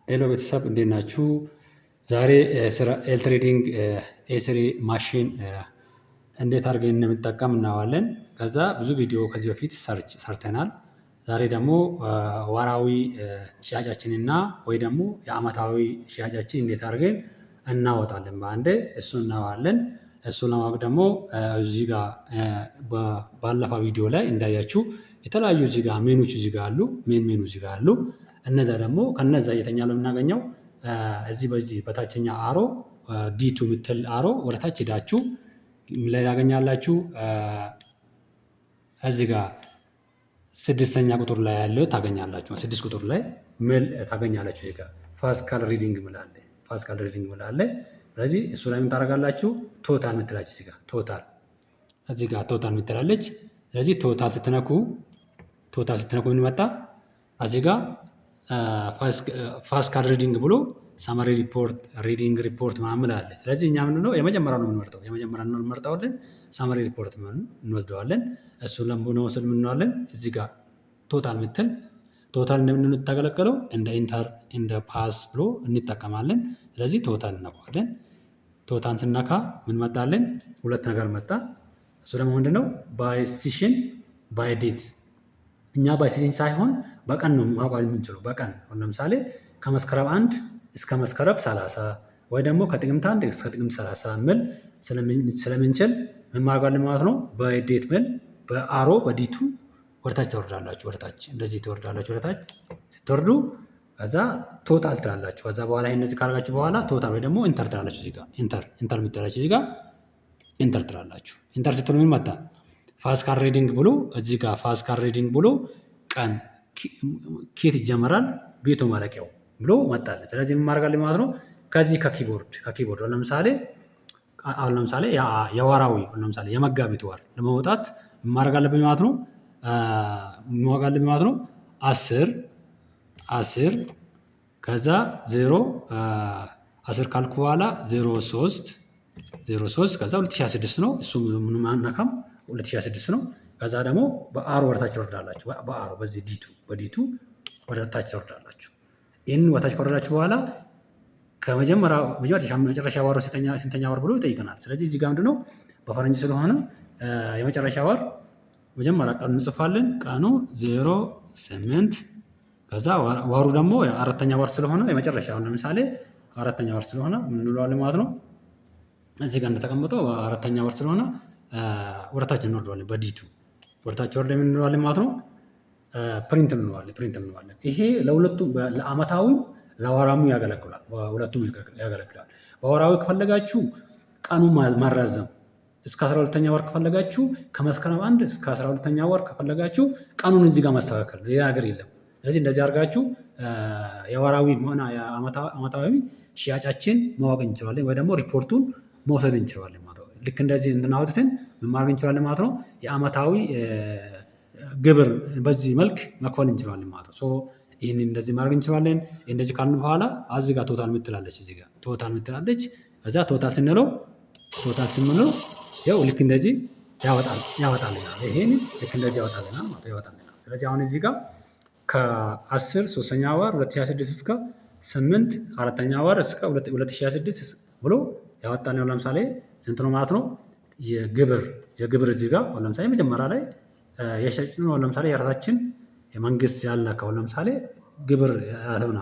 ሄሎ ቤተሰብ እንዴት ናችሁ? ዛሬ ስለ ኤልትሬዲንግ ኤስሪ ማሽን እንዴት አድርገን እንደምንጠቀም እናየዋለን። ከዛ ብዙ ቪዲዮ ከዚህ በፊት ሰርተናል። ዛሬ ደግሞ ወራዊ ሽያጫችንና ወይ ደግሞ የአመታዊ ሽያጫችን እንዴት አድርገን እናወጣለን በአንዴ እሱን እናየዋለን። እሱን ለማወቅ ደግሞ እዚህ ጋር ባለፈው ቪዲዮ ላይ እንዳያችሁ የተለያዩ እዚህ ጋር ሜኖች እዚህ ጋር አሉ። ሜኑ እዚህ ጋር አሉ። እነዛ ደግሞ ከነዛ የተኛለው የምናገኘው እዚህ በዚህ በታችኛ አሮ ዲቱ ምትል አሮ ወደታች ሄዳችሁ ላይ ያገኛላችሁ። እዚህ ጋር ስድስተኛ ቁጥር ላይ ያለው ታገኛላችሁ። ስድስት ቁጥር ላይ ምን ታገኛላችሁ? እዚህ ጋር ፋስካል ሪዲንግ ምላለ ፋስካል ሪዲንግ ምላለ። ስለዚህ እሱ ላይ ምን ታደርጋላችሁ? ቶታል ምትላችሁ እዚህ ጋር ቶታል እዚህ ጋር ቶታል ምትላለች። ስለዚህ ቶታል ስትነኩ ምን መጣ? እዚህ ጋር ፋስካል ሪዲንግ ብሎ ሳማሪ ሪፖርት ሪዲንግ ሪፖርት ምናምን አለ። ስለዚህ እኛ ምንድነው የመጀመሪያው ነው የምንመርጠው። የመጀመሪያው ነው እንመርጠዋለን። ሳማሪ ሪፖርት እንወስደዋለን። እሱን ለምቦ ስል ምን እንለዋለን? እዚህ ጋር ቶታል ምትል ቶታል እንደምን እንታገለገለው እንደ ኢንተር እንደ ፓስ ብሎ እንጠቀማለን። ስለዚህ ቶታል እናውቃለን። ቶታል ስናካ ምን መጣለን? ሁለት ነገር መጣ። እሱ ደግሞ ምንድነው? ባይ ሲሽን ባይ ዴት። እኛ ባይ ሲሽን ሳይሆን በቀን ነው ማውጣት የምንችለው። በቀን ለምሳሌ ከመስከረም 1 እስከ መስከረም 30 ወይ ደግሞ ከጥቅምት 1 እስከ ጥቅምት 30 ምን ስለምንችል ምን ማድረግ ማለት ነው? በዴት ምን በአሮ በዲቱ ወደታች ትወርዳላችሁ። ወደታች እንደዚህ ትወርዳላችሁ። ወደታች ስትወርዱ ከዛ ቶታል ትላላችሁ። ከዛ በኋላ እነዚህ ካደረጋችሁ በኋላ ቶታል ወይ ደግሞ ኢንተር ትላላችሁ። እዚህ ጋር ኢንተር የምትላችሁ እዚህ ጋር ኢንተር ትላላችሁ። ኢንተር ስትሉ ምን መጣ? ፋስካል ሪዲንግ ብሎ እዚህ ጋር ፋስካል ሪዲንግ ብሎ ቀን ኬት ይጀመራል ቤቱ ማለቂያው ብሎ መጣለ። ስለዚህ ምን ማድረግ አለብኝ ማለት ነው? ከዚህ ከኪቦርድ ለምሳሌ የወራዊ ለምሳሌ የመጋቢት ወር ለመውጣት ምን ማድረግ አለብኝ ማለት ነው? ማድረግ አለብኝ ማለት ነው 10 ከዛ 10 ካልኩ በኋላ 03 ከዛ 2026 ነው። እሱ ምንም አናካም 2026 ነው። ከዛ ደግሞ በአሮ ወደታች ትወርዳላችሁ። በአሮ በዚህ በዲቱ ወደታች ትወርዳላችሁ። ይህንን ወደታች ከወረዳችሁ በኋላ መጨረሻ ወር ስንተኛ ወር ብሎ ይጠይቀናል። ስለዚህ እዚህ ጋር ምንድነው በፈረንጅ ስለሆነ የመጨረሻ ወር መጀመሪያ ቀኑ እንጽፋለን። ቀኑ 08 ከዛ ወሩ ደግሞ አራተኛ ወር ስለሆነ የመጨረሻው ለምሳሌ አራተኛ ወር ስለሆነ ምን እንለዋለን ማለት ነው? እዚህ ጋር እንደተቀመጠው አራተኛ ወር ስለሆነ ወደታች እንወርደዋለን። በዲቱ ወደታች ወርደን ምን እንለዋለን ማለት ነው? ፕሪንት እንለዋለን። ይሄ ለሁለቱም ለአመታዊ ለወራሙ ያገለግላል። ሁለቱም ያገለግላል። በወራዊ ከፈለጋችሁ ቀኑ ማራዘም እስከ 12ኛ ወር ከፈለጋችሁ ከመስከረም 1 እስከ 12ኛ ወር ከፈለጋችሁ ቀኑን እዚህ ጋር ማስተካከል ሌላ ነገር የለም። ስለዚህ እንደዚህ አድርጋችሁ የወራዊ ሆነ የአመታዊ ሽያጫችን ማወቅ እንችላለን ወይ ደግሞ ሪፖርቱን መውሰድ እንችላለን ማለት ነው። ልክ እንደዚህ እንድናወጥተን ምን ማድረግ እንችላለን ማለት ነው? የአመታዊ ግብር በዚህ መልክ መክፈል እንችላለን ማለት ነው። ይህን እንደዚህ ማድረግ እንችላለን። እንደዚህ ካልን በኋላ እዚህ ጋር ቶታል ምትላለች። እዚህ ጋር ቶታል ምትላለች። ከዛ ቶታል ስንለው ያው ልክ እንደዚህ ያወጣልናል። ይሄን ልክ እንደዚህ ያወጣልናል ማለት ያወጣልናል። ስለዚህ አሁን እዚህ ጋር ከ10 3ኛ ወር 2026 እስከ 8 4ኛ ወር እስከ 2026 ብሎ ያወጣልናል። ለምሳሌ ስንት ነው ማለት ነው? የግብር እዚህ ጋር ለምሳሌ መጀመሪያ ላይ የሸጭነው ለምሳሌ የራሳችን የመንግስት ያላከው ለምሳሌ ግብር ያልሆነ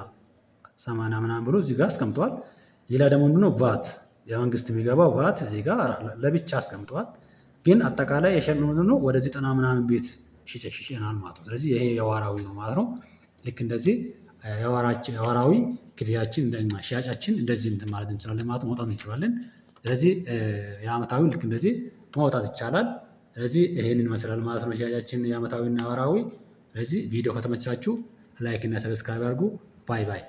80 ምናምን ብሎ እዚህ ጋር አስቀምጧል። ሌላ ደግሞ ምንድነው ቫት የመንግስት የሚገባው ቫት እዚህ ጋር ለብቻ አስቀምጧል። ግን አጠቃላይ የሸጥነው ምንድነው ወደ 90 ምናምን ቤት ሽጨናል ማለት ነው። ስለዚህ ይሄ የወራዊ ነው ማለት ነው። ልክ እንደዚህ የወራዊ ክፍያችን ሽያጫችን እንደዚህ እንትን ማለት እንችላለን ማለት ማውጣት እንችላለን። ስለዚህ የአመታዊ ልክ እንደዚህ ማውጣት ይቻላል። ስለዚህ ይሄንን ይመስላል ማለት ነው ሽያጫችን የአመታዊና ወራዊ። ስለዚህ ቪዲዮ ከተመቻችሁ ላይክ እና ሰብስክራይብ አድርጉ። ባይ ባይ።